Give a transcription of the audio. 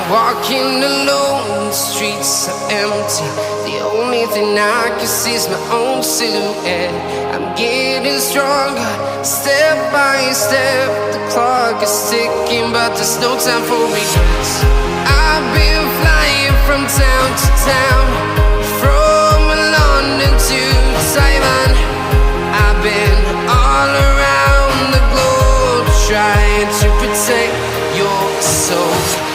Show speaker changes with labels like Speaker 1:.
Speaker 1: Walking alone, the streets are empty. The only thing I can see is my own silhouette. I'm getting stronger, step by step. The clock is ticking, but there's no time for regrets. I've been flying from town to town, from London to Taiwan. I've been all around the globe, trying to protect your soul.